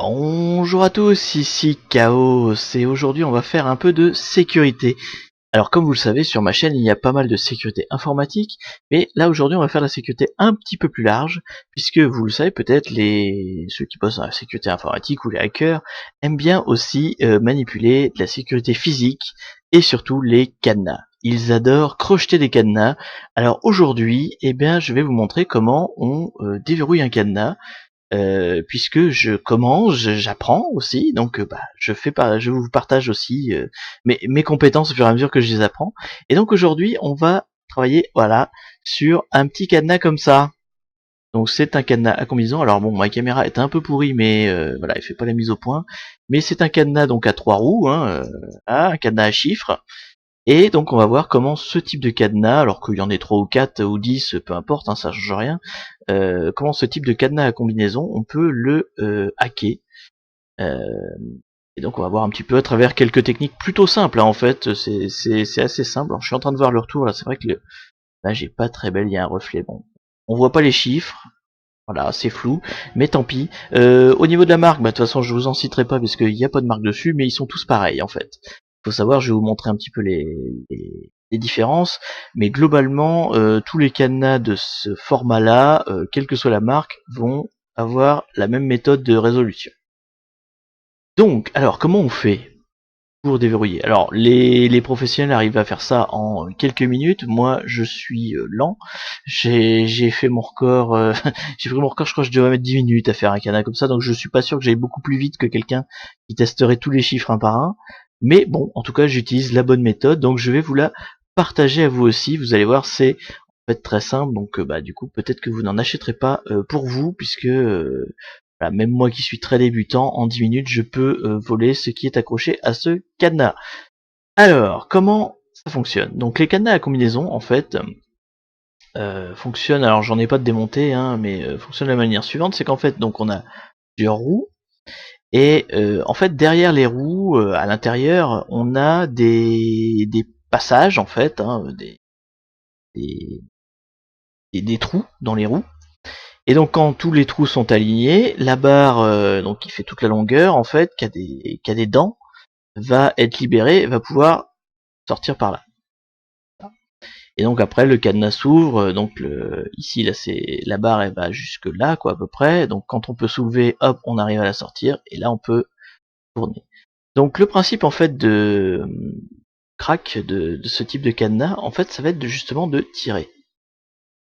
Bonjour à tous, ici Chaos, et aujourd'hui on va faire un peu de sécurité. Alors comme vous le savez, sur ma chaîne il y a pas mal de sécurité informatique, mais là aujourd'hui on va faire la sécurité un petit peu plus large, puisque vous le savez peut-être, ceux qui bossent dans la sécurité informatique ou les hackers aiment bien aussi manipuler de la sécurité physique, et surtout les cadenas. Ils adorent crocheter des cadenas. Alors aujourd'hui, je vais vous montrer comment on déverrouille un cadenas. Puisque je commence, j'apprends aussi, donc je vous partage aussi mes compétences au fur et à mesure que je les apprends. Et donc aujourd'hui, on va travailler, voilà, sur un petit cadenas comme ça. Donc c'est un cadenas à combinaison. Alors bon, ma caméra est un peu pourrie, mais voilà, elle fait pas la mise au point. Mais c'est un cadenas donc à 3 roues, voilà, un cadenas à chiffres. Et donc on va voir comment ce type de cadenas, alors qu'il y en ait 3 ou 4 ou 10, peu importe, ça change rien, comment ce type de cadenas à combinaison, on peut le hacker. Euh, et donc on va voir un petit peu à travers quelques techniques plutôt simples, en fait, c'est assez simple. Alors, je suis en train de voir le retour, là c'est vrai que là j'ai pas très belle, il y a un reflet, bon. On voit pas les chiffres, voilà, c'est flou, mais tant pis. Au niveau de la marque, de toute façon je vous en citerai pas parce qu'il n'y a pas de marque dessus, mais ils sont tous pareils en fait. Faut savoir, je vais vous montrer un petit peu les différences, mais globalement, tous les cadenas de ce format-là, quelle que soit la marque, vont avoir la même méthode de résolution. Donc, alors comment on fait pour déverrouiller? Alors les professionnels arrivent à faire ça en quelques minutes. Moi je suis lent. J'ai fait mon record, j'ai pris mon record, je crois que je devrais mettre 10 minutes à faire un cadenas comme ça, donc je suis pas sûr que j'aille beaucoup plus vite que quelqu'un qui testerait tous les chiffres un par un. Mais bon, en tout cas j'utilise la bonne méthode, donc je vais vous la partager à vous aussi. Vous allez voir, c'est en fait très simple, donc du coup peut-être que vous n'en achèterez pas pour vous, puisque voilà, même moi qui suis très débutant, en 10 minutes, je peux voler ce qui est accroché à ce cadenas. Alors, comment ça fonctionne? Donc les cadenas à combinaison, en fait, fonctionnent, alors j'en ai pas de démonté, mais fonctionnent de la manière suivante, c'est qu'en fait, donc on a plusieurs roues, et en fait, derrière les roues, à l'intérieur, on a des passages, en fait, des, des trous dans les roues. Et donc quand tous les trous sont alignés, la barre donc qui fait toute la longueur, en fait, qui a des dents, va être libérée et va pouvoir sortir par là. Et donc après le cadenas s'ouvre, donc ici là c'est la barre, elle va jusque là quoi à peu près. Donc quand on peut soulever, hop, on arrive à la sortir et là on peut tourner. Donc le principe en fait de crack de ce type de cadenas, en fait ça va être justement de tirer.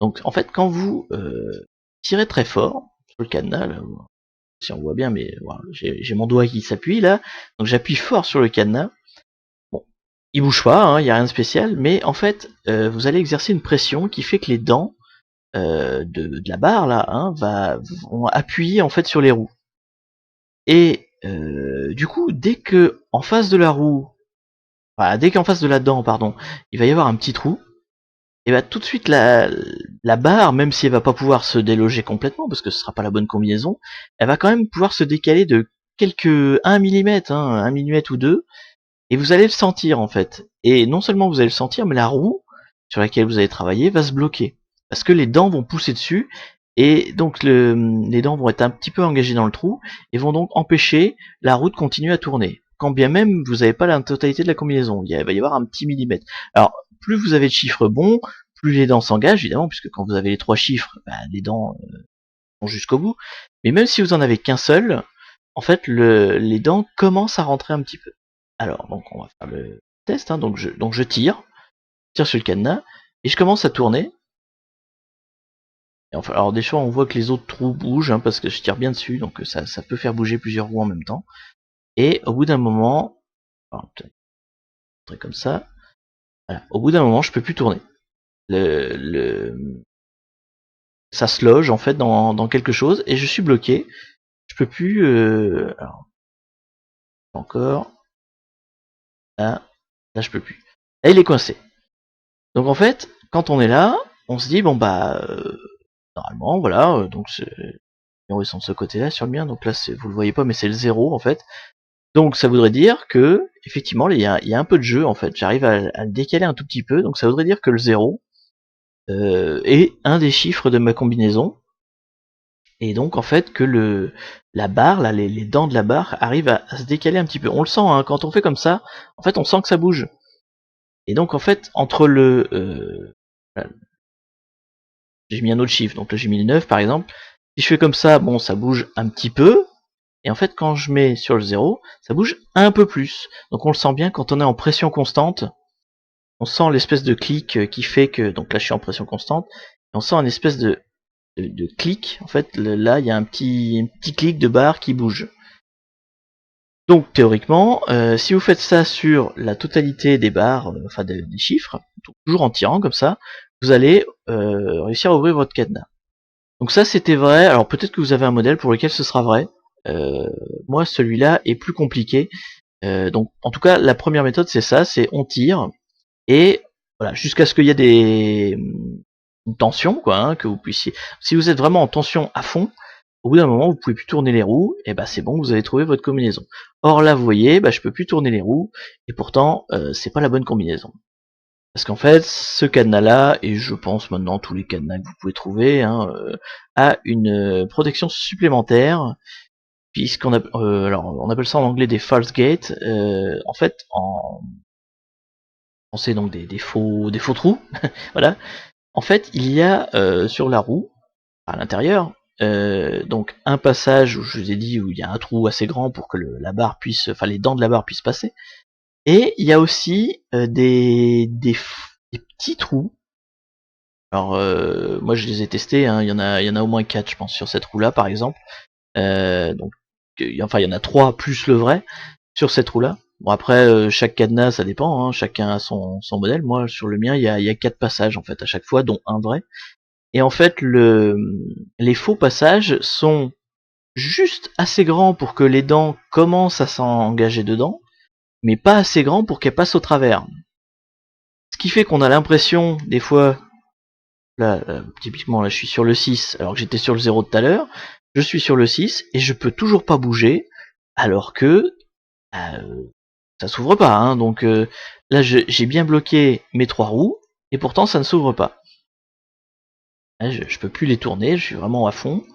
Donc en fait quand vous tirez très fort sur le cadenas, là, si on voit bien, mais voilà, j'ai mon doigt qui s'appuie là, donc j'appuie fort sur le cadenas. Bon, il bouge pas, il n'y a rien de spécial, mais en fait, vous allez exercer une pression qui fait que les dents de la barre là, vont appuyer en fait sur les roues. Et du coup, dès que en face de la roue, voilà, dès qu'en face de la dent, pardon, il va y avoir un petit trou, et bah tout de suite la barre, même si elle va pas pouvoir se déloger complètement, parce que ce sera pas la bonne combinaison, elle va quand même pouvoir se décaler de quelques 1 mm, 1 mm ou 2, et vous allez le sentir en fait. Et non seulement vous allez le sentir, mais la roue sur laquelle vous allez travailler va se bloquer. Parce que les dents vont pousser dessus, et donc les dents vont être un petit peu engagées dans le trou, et vont donc empêcher la roue de continuer à tourner. Quand bien même vous n'avez pas la totalité de la combinaison, il va y avoir un petit millimètre. Alors, plus vous avez de chiffres bons, plus les dents s'engagent, évidemment, puisque quand vous avez les 3 chiffres, les dents vont jusqu'au bout. Mais même si vous en avez qu'un seul, en fait, les dents commencent à rentrer un petit peu. Alors, donc on va faire le test, donc je tire sur le cadenas, et je commence à tourner. Et enfin, alors des fois on voit que les autres trous bougent, parce que je tire bien dessus, donc ça peut faire bouger plusieurs roues en même temps. Et au bout d'un moment, alors, comme ça, voilà, au bout d'un moment je peux plus tourner. Ça se loge en fait dans quelque chose, et je suis bloqué. Je peux plus... alors, encore... Là je peux plus. Là il est coincé. Donc en fait, quand on est là, on se dit, bon normalement, voilà, donc ils sont de ce côté-là sur le mien, donc là vous le voyez pas, mais c'est le 0 en fait. Donc ça voudrait dire que, effectivement, il y a un peu de jeu en fait, j'arrive à le décaler un tout petit peu, donc ça voudrait dire que le 0 est un des chiffres de ma combinaison. et donc en fait que la barre, là, les dents de la barre arrivent à se décaler un petit peu. On le sent, hein, quand on fait comme ça, en fait on sent que ça bouge. Et donc en fait, entre j'ai mis un autre chiffre, donc là j'ai mis le 9 par exemple, si je fais comme ça, bon ça bouge un petit peu, et en fait quand je mets sur le 0, ça bouge un peu plus. Donc on le sent bien quand on est en pression constante, on sent l'espèce de clic qui fait que, donc là je suis en pression constante, et on sent une espèce de clic, en fait là il y a un petit clic de barre qui bouge. Donc théoriquement, si vous faites ça sur la totalité des barres, enfin des chiffres, toujours en tirant comme ça, vous allez réussir à ouvrir votre cadenas. Donc ça c'était vrai, alors peut-être que vous avez un modèle pour lequel ce sera vrai. Moi celui-là est plus compliqué. Donc en tout cas la première méthode c'est ça, c'est on tire, et voilà, jusqu'à ce qu'il y ait une tension, quoi, hein, que vous puissiez. Si vous êtes vraiment en tension à fond, au bout d'un moment, vous pouvez plus tourner les roues, et bah c'est bon, vous avez trouvé votre combinaison. Or là, vous voyez, bah je peux plus tourner les roues, et pourtant, c'est pas la bonne combinaison. Parce qu'en fait, ce cadenas-là, et je pense maintenant tous les cadenas que vous pouvez trouver, hein, a une protection supplémentaire, puisqu'on alors on appelle ça en anglais des false gates. En fait, en français donc des faux trous, voilà. En fait, il y a sur la roue, à l'intérieur, donc un passage où je vous ai dit où il y a un trou assez grand pour que la barre puisse, enfin les dents de la barre puissent passer. Et il y a aussi des petits trous. Alors moi je les ai testés, hein, il y en a au moins 4 je pense sur cette roue là par exemple. Donc enfin il y en a 3 plus le vrai sur cette roue là. Bon après chaque cadenas ça dépend, hein, chacun a son modèle. Moi sur le mien il y a 4 passages en fait à chaque fois, dont un vrai. Et en fait les faux passages sont juste assez grands pour que les dents commencent à s'engager dedans, mais pas assez grands pour qu'elles passent au travers. Ce qui fait qu'on a l'impression, des fois, là, typiquement là je suis sur le 6 alors que j'étais sur le 0 tout à l'heure, je suis sur le 6 et je peux toujours pas bouger, alors que ça s'ouvre pas, hein, donc là j'ai bien bloqué mes 3 roues, et pourtant ça ne s'ouvre pas. Là, je peux plus les tourner, je suis vraiment à fond,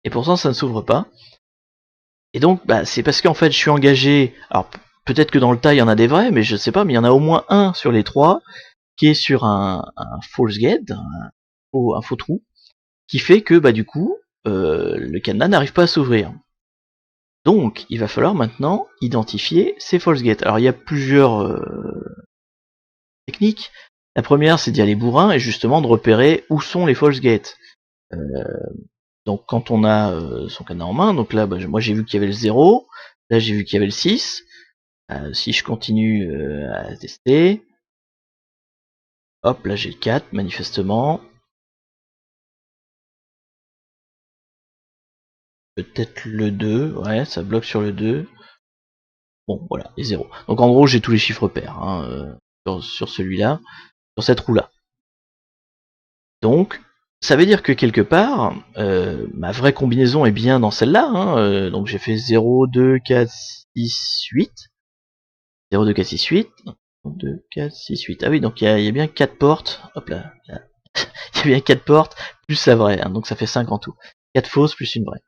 et pourtant ça ne s'ouvre pas. Et donc bah, c'est parce qu'en fait je suis engagé, alors peut-être que dans le tas il y en a des vrais, mais je sais pas, mais il y en a au moins un sur les 3 qui est sur un false gate, un faux trou, qui fait que bah du coup le cadenas n'arrive pas à s'ouvrir. Donc il va falloir maintenant identifier ces false gates. Alors il y a plusieurs techniques. La première c'est d'y aller bourrin et justement de repérer où sont les false gates. Donc quand on a son cadenas en main, donc là bah, moi j'ai vu qu'il y avait le 0, là j'ai vu qu'il y avait le 6. Si je continue à tester, hop là j'ai le 4 manifestement. Peut-être le 2, ouais, ça bloque sur le 2. Bon, voilà, et 0. Donc en gros, j'ai tous les chiffres pairs, hein, sur celui-là, sur cette roue-là. Donc, ça veut dire que quelque part, ma vraie combinaison est bien dans celle-là. Hein, donc j'ai fait 0, 2, 4, 6, 8. 0, 2, 4, 6, 8. 2, 4, 6, 8. Ah oui, donc il y a bien 4 portes. Hop là. Il y a bien 4 portes, plus la vraie. Hein, donc ça fait 5 en tout. 4 fausses plus une vraie.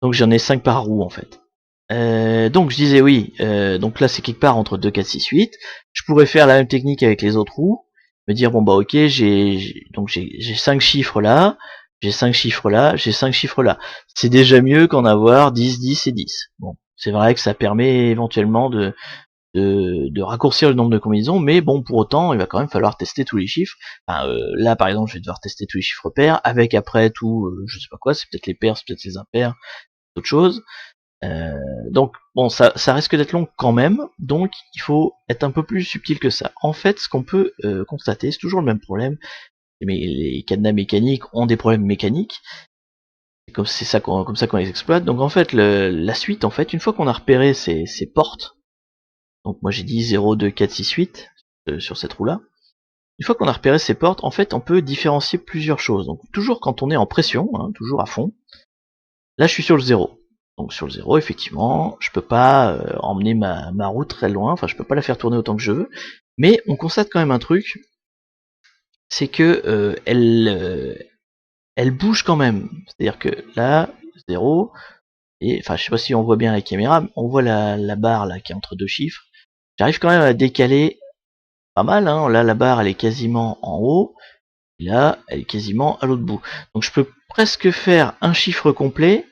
Donc j'en ai 5 par roue en fait. Donc je disais oui, donc là c'est quelque part entre 2, 4, 6, 8. Je pourrais faire la même technique avec les autres roues, me dire bon bah ok, j'ai 5 chiffres là, j'ai 5 chiffres là, j'ai 5 chiffres là. C'est déjà mieux qu'en avoir 10, 10 et 10. Bon, c'est vrai que ça permet éventuellement de raccourcir le nombre de combinaisons, mais bon, pour autant, il va quand même falloir tester tous les chiffres. Enfin, là par exemple, je vais devoir tester tous les chiffres pairs, avec après tout, je sais pas quoi, c'est peut-être les pairs, c'est peut-être les impairs, autre chose. Donc bon, ça risque d'être long quand même, donc il faut être un peu plus subtil que ça. En fait, ce qu'on peut constater, c'est toujours le même problème, mais les cadenas mécaniques ont des problèmes mécaniques, c'est ça comme ça qu'on les exploite. Donc en fait, la suite, en fait, une fois qu'on a repéré ces portes, donc moi j'ai dit 0, 2, 4, 6, 8 sur cette roue-là, une fois qu'on a repéré ces portes, en fait, on peut différencier plusieurs choses. Donc toujours quand on est en pression, hein, toujours à fond, là je suis sur le 0. Donc sur le 0, effectivement, je peux pas emmener ma roue très loin, enfin je peux pas la faire tourner autant que je veux, mais on constate quand même un truc, c'est que elle bouge quand même. C'est-à-dire que là, 0, et enfin je sais pas si on voit bien la caméra, mais on voit la barre là qui est entre deux chiffres. J'arrive quand même à décaler pas mal, hein. Là la barre elle est quasiment en haut, et là elle est quasiment à l'autre bout. Donc je peux presque faire un chiffre complet.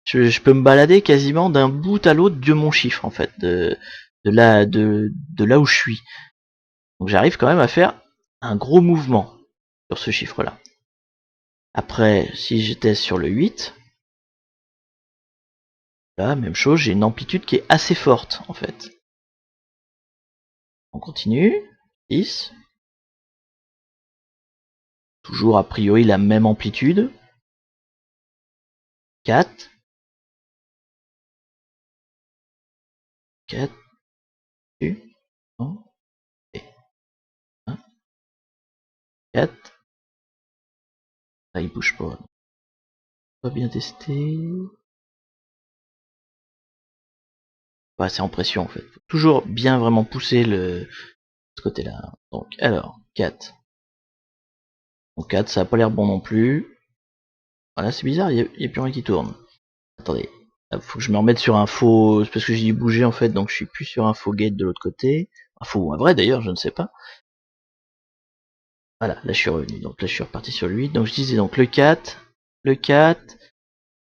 Je peux me balader quasiment d'un bout à l'autre de mon chiffre en fait, de là où je suis. Donc j'arrive quand même à faire un gros mouvement sur ce chiffre là. Après si j'étais sur le 8, là même chose, j'ai une amplitude qui est assez forte en fait. On continue, 10, toujours a priori la même amplitude, 4, 4, 1, 4, là il bouge pas. Pas bien testé. Ouais, c'est en pression en fait. Faut toujours bien vraiment pousser ce côté-là. Donc, alors, 4. Donc 4, ça a pas l'air bon non plus. Voilà, c'est bizarre, il y a plus rien qui tourne. Attendez, faut que je me remette sur un faux... C'est parce que j'ai bougé en fait, donc je suis plus sur un faux gate de l'autre côté. Un faux ou un vrai d'ailleurs, je ne sais pas. Voilà, là je suis revenu. Donc là je suis reparti sur le 8. Donc je disais donc le 4, le 4,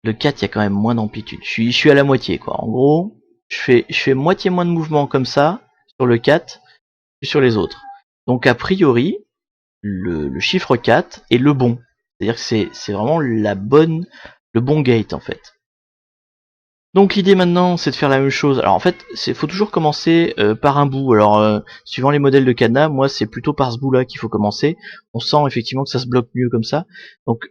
le 4, il y a quand même moins d'amplitude. Je suis à la moitié quoi. En gros, je fais moitié moins de mouvement comme ça sur le 4 que sur les autres. Donc a priori, le chiffre 4 est le bon. C'est-à-dire que c'est vraiment le bon gate en fait. Donc l'idée maintenant c'est de faire la même chose. Alors en fait faut toujours commencer par un bout. Alors suivant les modèles de cadenas, moi c'est plutôt par ce bout là qu'il faut commencer. On sent effectivement que ça se bloque mieux comme ça. Donc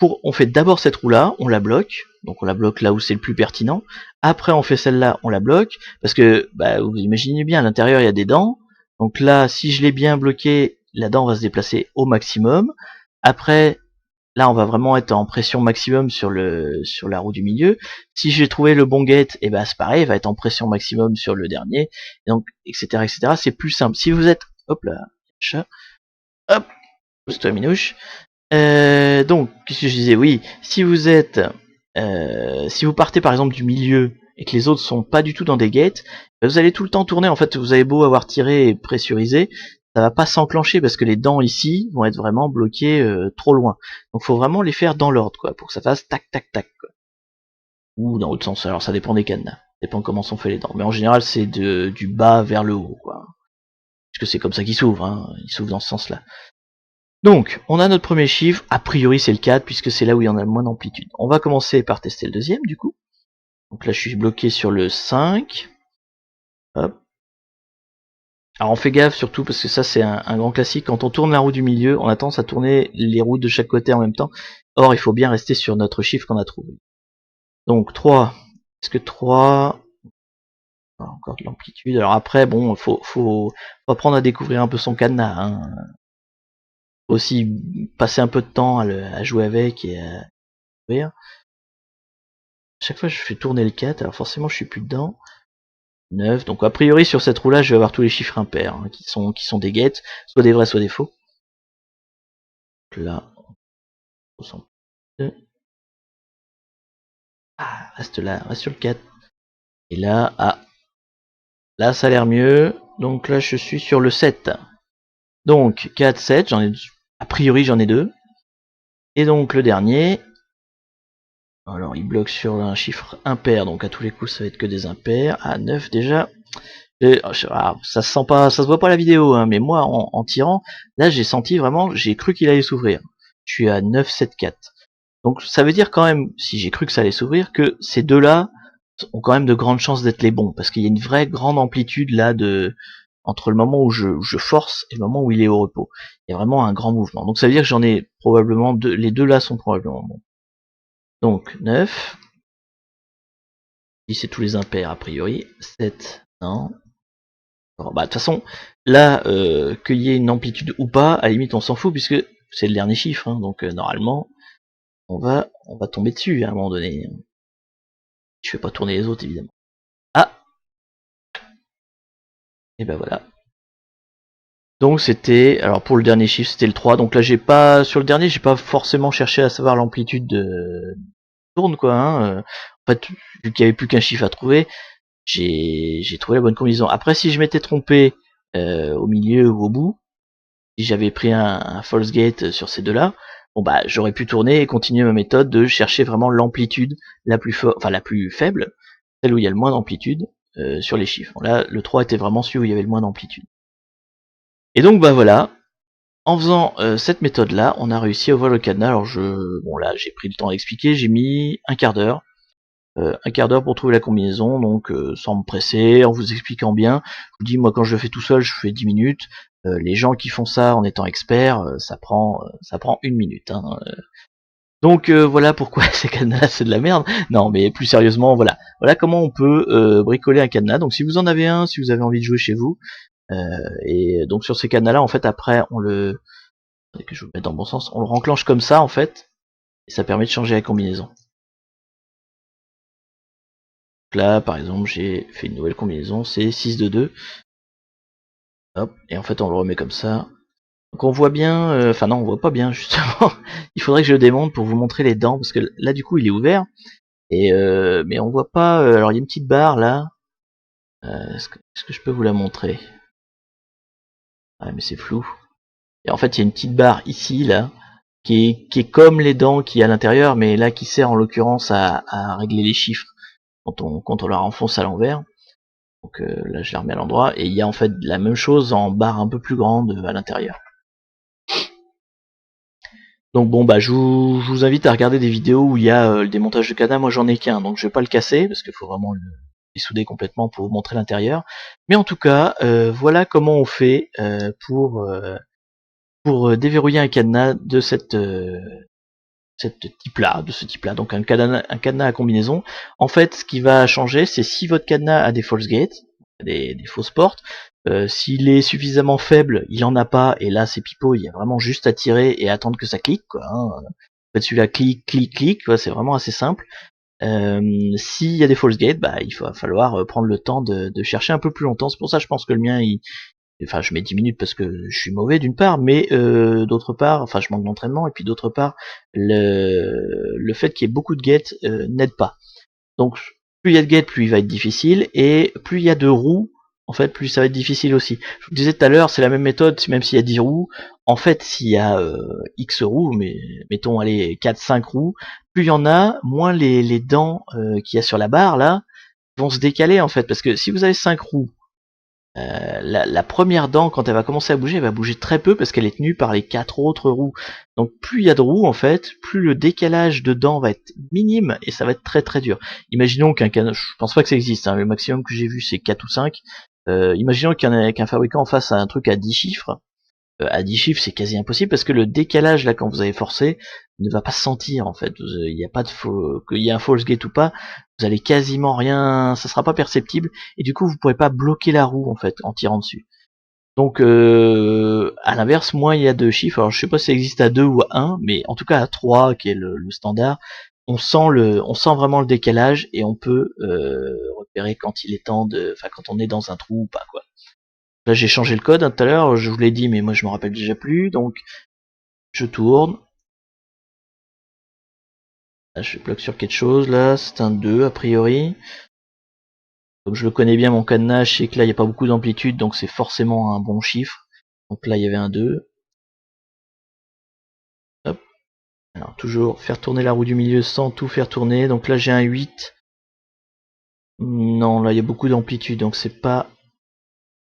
on fait d'abord cette roue là, on la bloque. Donc on la bloque là où c'est le plus pertinent. Après on fait celle-là, on la bloque. Parce que bah, vous imaginez bien, à l'intérieur il y a des dents. Donc là si je l'ai bien bloqué, la dent va se déplacer au maximum. Après là, on va vraiment être en pression maximum sur la roue du milieu. Si j'ai trouvé le bon gate, et ben c'est pareil, il va être en pression maximum sur le dernier. Et donc, etc., etc. C'est plus simple. Si vous êtes, hop là, chat, hop, pousse-toi minouche. Donc, qu'est-ce que je disais? Oui, si vous êtes, si vous partez par exemple du milieu et que les autres sont pas du tout dans des gates, vous allez tout le temps tourner. En fait, vous avez beau avoir tiré et pressurisé, ça va pas s'enclencher parce que les dents ici vont être vraiment bloquées trop loin. Donc, faut vraiment les faire dans l'ordre, quoi, pour que ça fasse tac tac tac, quoi. Ou dans l'autre sens. Alors, ça dépend des cadenas, ça dépend comment sont faits les dents. Mais en général, c'est du bas vers le haut, quoi. Parce que c'est comme ça qu'ils s'ouvrent, hein. Ils s'ouvrent dans ce sens-là. Donc, on a notre premier chiffre, a priori c'est le 4, puisque c'est là où il y en a le moins d'amplitude. On va commencer par tester le deuxième, du coup. Donc là, je suis bloqué sur le 5. Hop. Alors on fait gaffe surtout, parce que ça c'est un grand classique, quand on tourne la roue du milieu, on a tendance à tourner les roues de chaque côté en même temps. Or, il faut bien rester sur notre chiffre qu'on a trouvé. Donc 3. Est-ce que 3... Encore de l'amplitude. Alors après, bon, faut apprendre à découvrir un peu son cadenas, hein. Aussi passer un peu de temps à jouer avec et à découvrir. Chaque fois je fais tourner le 4, alors forcément je suis plus dedans. 9, donc a priori sur cette roue là je vais avoir tous les chiffres impairs, hein, qui sont des gates, soit des vrais soit des faux. Donc là, on sent. Ah, reste sur le 4. Et là, là ça a l'air mieux, donc là je suis sur le 7. Donc 4, 7, a priori j'en ai 2. Et donc le dernier, alors il bloque sur un chiffre impair, donc à tous les coups ça va être que des impairs. À 9 déjà. Ça se sent pas, ça se voit pas à la vidéo, hein, mais moi en tirant, là j'ai senti vraiment, j'ai cru qu'il allait s'ouvrir. Je suis à 9, 7, 4. Donc ça veut dire quand même, si j'ai cru que ça allait s'ouvrir, que ces deux-là ont quand même de grandes chances d'être les bons, parce qu'il y a une vraie grande amplitude là entre le moment où je force et le moment où il est au repos. Il y a vraiment un grand mouvement. Donc ça veut dire que j'en ai probablement deux, les deux là sont probablement bons. Donc 9, si c'est tous les impairs a priori, 7, non. Bon, bah de toute façon, là, qu'il y ait une amplitude ou pas, à la limite on s'en fout puisque c'est le dernier chiffre, hein, donc normalement on va tomber dessus à un moment donné. Je vais pas tourner les autres évidemment. Ah, et ben voilà. Donc c'était, alors pour le dernier chiffre c'était le 3, donc là j'ai pas, sur le dernier j'ai pas forcément cherché à savoir l'amplitude de tourne quoi, hein. En fait, vu qu'il y avait plus qu'un chiffre à trouver, j'ai trouvé la bonne combinaison. Après si je m'étais trompé au milieu ou au bout, si j'avais pris un false gate sur ces deux-là, bon bah j'aurais pu tourner et continuer ma méthode de chercher vraiment l'amplitude la plus enfin la plus faible, celle où il y a le moins d'amplitude sur les chiffres. Bon, là le 3 était vraiment celui où il y avait le moins d'amplitude. Et donc bah voilà, en faisant cette méthode là, on a réussi à ouvrir le cadenas. Alors bon là j'ai pris le temps d'expliquer, j'ai mis un quart d'heure. Pour trouver la combinaison, donc sans me presser, en vous expliquant bien. Je vous dis, moi quand je le fais tout seul, je fais 10 minutes. Les gens qui font ça en étant experts, ça prend 1 minute. Hein. Donc voilà pourquoi ces cadenas c'est de la merde. Non mais plus sérieusement, voilà comment on peut bricoler un cadenas. Donc si vous en avez un, si vous avez envie de jouer chez vous, et donc sur ces cadenas là, en fait après on le, que je vous mette dans le bon sens, on le renclenche comme ça en fait, et ça permet de changer la combinaison. Là, par exemple, j'ai fait une nouvelle combinaison, c'est 6 de 2. Hop, et en fait, on le remet comme ça. Donc on voit bien, enfin non, on voit pas bien, justement. Il faudrait que je le démonte pour vous montrer les dents, parce que là, du coup, il est ouvert. Et mais on voit pas, alors il y a une petite barre, là. Est-ce que je peux vous la montrer? Ah, mais c'est flou. Et en fait, il y a une petite barre ici, là, qui est comme les dents qu'il y a à l'intérieur, mais là, qui sert en l'occurrence à régler les chiffres quand on la renfonce à l'envers. Donc là je la remets à l'endroit et il y a en fait la même chose en barre un peu plus grande à l'intérieur. Donc bon bah je vous invite à regarder des vidéos où il y a le démontage de cadenas. Moi j'en ai qu'un, donc je vais pas le casser parce qu'il faut vraiment le dessouder complètement pour vous montrer l'intérieur. Mais en tout cas voilà comment on fait pour déverrouiller un cadenas de de ce type là, donc un cadenas à combinaison. En fait ce qui va changer c'est si votre cadenas a des false gates, des fausses portes. S'il est suffisamment faible, il en a pas, et là c'est pipeau, il y a vraiment juste à tirer et attendre que ça clique, quoi. Hein. En fait, celui-là clique, clique, clique, c'est vraiment assez simple. S'il y a des false gates, bah il va falloir prendre le temps de chercher un peu plus longtemps. C'est pour ça je pense que le mien, enfin je mets 10 minutes parce que je suis mauvais d'une part, mais d'autre part, enfin je manque d'entraînement, et puis d'autre part, le fait qu'il y ait beaucoup de gates n'aide pas. Donc plus il y a de gates, plus il va être difficile, et plus il y a de roues, en fait, plus ça va être difficile aussi. Je vous disais tout à l'heure, c'est la même méthode, même s'il y a 10 roues, en fait, s'il y a X roues, mais mettons allez 4-5 roues, plus il y en a, moins les dents qu'il y a sur la barre là vont se décaler en fait, parce que si vous avez 5 roues, la première dent, quand elle va commencer à bouger, elle va bouger très peu parce qu'elle est tenue par les 4 autres roues. Donc plus il y a de roues en fait, plus le décalage de dents va être minime et ça va être très très dur. Imaginons qu'un cadenas, je pense pas que ça existe, hein, le maximum que j'ai vu c'est 4 ou 5. Imaginons qu'un fabricant fasse un truc à 10 chiffres. À 10 chiffres c'est quasi impossible parce que le décalage là quand vous avez forcé ne va pas se sentir en fait. Il n'y a pas de qu'il y ait un false gate ou pas, vous allez quasiment rien, ça sera pas perceptible et du coup vous pourrez pas bloquer la roue en fait en tirant dessus. Donc à l'inverse, moins il y a de chiffres, alors je sais pas si ça existe à 2 ou à 1, mais en tout cas à 3 qui est le standard, on sent vraiment le décalage et on peut repérer quand il est temps enfin quand on est dans un trou ou pas quoi. Là j'ai changé le code tout à l'heure, je vous l'ai dit mais moi je me rappelle déjà plus, donc je tourne. Là je bloque sur quelque chose, là c'est un 2 a priori. Comme je le connais bien mon cadenas, je sais que là il n'y a pas beaucoup d'amplitude, donc c'est forcément un bon chiffre. Donc là il y avait un 2. Hop. Alors toujours faire tourner la roue du milieu sans tout faire tourner, donc là j'ai un 8. Non là il y a beaucoup d'amplitude, donc c'est pas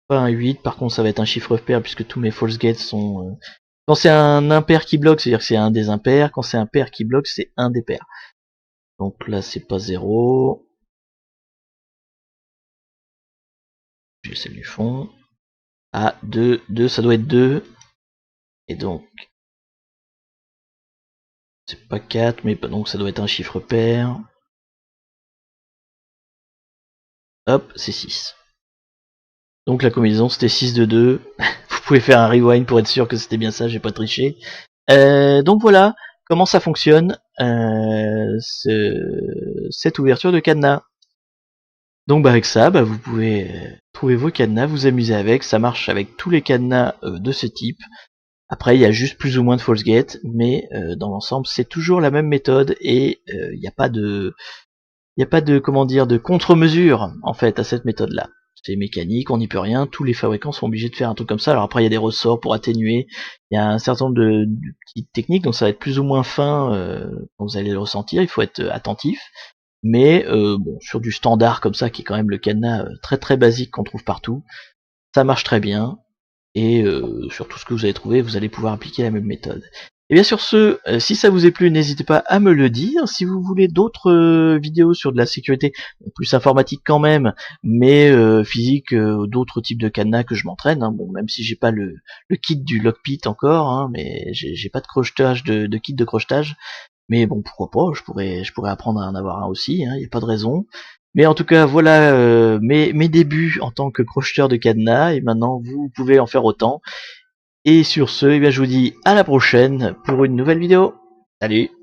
un 8, par contre ça va être un chiffre pair puisque tous mes false gates sont... Quand c'est un impair qui bloque, c'est-à-dire que c'est un des impairs, quand c'est un pair qui bloque, c'est un des pairs. Donc là c'est pas 0. J'ai celle du fond. Ah, 2, ça doit être 2. Et donc, c'est pas 4, mais donc ça doit être un chiffre pair. Hop, c'est 6. Donc la combinaison c'était 6 de 2. Vous pouvez faire un rewind pour être sûr que c'était bien ça, j'ai pas triché. Donc voilà comment ça fonctionne, cette ouverture de cadenas. Donc avec ça, vous pouvez trouver vos cadenas, vous amuser avec, ça marche avec tous les cadenas de ce type. Après il y a juste plus ou moins de false gate, mais dans l'ensemble c'est toujours la même méthode et il n'y a pas de comment dire de contre-mesure en fait à cette méthode là. C'est mécanique, on n'y peut rien, tous les fabricants sont obligés de faire un truc comme ça. Alors après il y a des ressorts pour atténuer, il y a un certain nombre de petites techniques, donc ça va être plus ou moins fin quand vous allez le ressentir, il faut être attentif. Mais bon, sur du standard comme ça, qui est quand même le cadenas très très basique qu'on trouve partout, ça marche très bien. Et sur tout ce que vous allez trouver, vous allez pouvoir appliquer la même méthode. Et bien sur ce, si ça vous a plu, n'hésitez pas à me le dire. Si vous voulez d'autres vidéos sur de la sécurité, plus informatique quand même, mais physique, d'autres types de cadenas que je m'entraîne, hein. Bon, même si j'ai pas le kit du lockpit encore, hein, mais j'ai pas de crochetage de kit de crochetage. Mais bon, pourquoi pas, je pourrais apprendre à en avoir un aussi, hein, y a pas de raison. Mais en tout cas, voilà mes débuts en tant que crocheteur de cadenas, et maintenant vous pouvez en faire autant. Et sur ce, eh bien, je vous dis à la prochaine pour une nouvelle vidéo. Salut!